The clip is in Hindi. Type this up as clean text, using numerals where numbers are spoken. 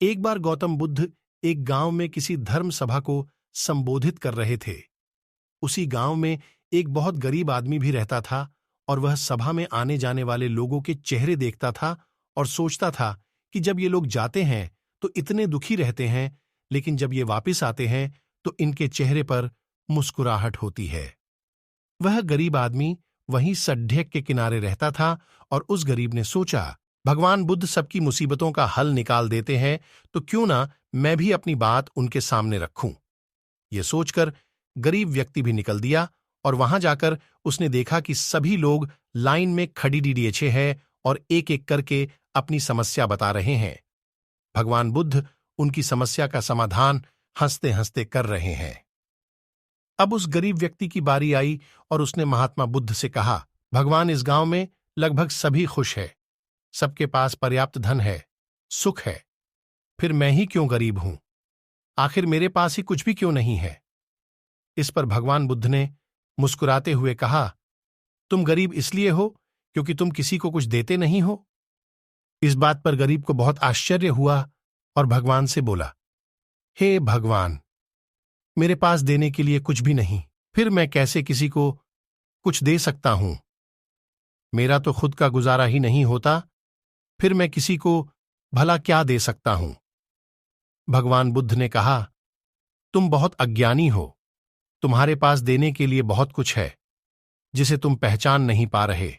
एक बार गौतम बुद्ध एक गांव में किसी धर्म सभा को संबोधित कर रहे थे। उसी गांव में एक बहुत गरीब आदमी भी रहता था और वह सभा में आने जाने वाले लोगों के चेहरे देखता था और सोचता था कि जब ये लोग जाते हैं तो इतने दुखी रहते हैं, लेकिन जब ये वापस आते हैं तो इनके चेहरे पर मुस्कुराहट होती है। वह गरीब आदमी वहीं सड्ढेक के किनारे रहता था और उस गरीब ने सोचा, भगवान बुद्ध सबकी मुसीबतों का हल निकाल देते हैं, तो क्यों ना मैं भी अपनी बात उनके सामने रखूं। ये सोचकर गरीब व्यक्ति भी निकल दिया और वहां जाकर उसने देखा कि सभी लोग लाइन में खड़ी डीडीएछे हैं और एक एक करके अपनी समस्या बता रहे हैं। भगवान बुद्ध उनकी समस्या का समाधान हंसते हंसते कर रहे हैं। अब उस गरीब व्यक्ति की बारी आई और उसने महात्मा बुद्ध से कहा, भगवान, इस गांव में लगभग सभी खुश है, सबके पास पर्याप्त धन है, सुख है, फिर मैं ही क्यों गरीब हूं? आखिर मेरे पास ही कुछ भी क्यों नहीं है? इस पर भगवान बुद्ध ने मुस्कुराते हुए कहा, तुम गरीब इसलिए हो क्योंकि तुम किसी को कुछ देते नहीं हो। इस बात पर गरीब को बहुत आश्चर्य हुआ और भगवान से बोला, हे भगवान, मेरे पास देने के लिए कुछ भी नहीं, फिर मैं कैसे किसी को कुछ दे सकता हूं? मेरा तो खुद का गुजारा ही नहीं होता, फिर मैं किसी को भला क्या दे सकता हूं? भगवान बुद्ध ने कहा, तुम बहुत अज्ञानी हो, तुम्हारे पास देने के लिए बहुत कुछ है जिसे तुम पहचान नहीं पा रहे।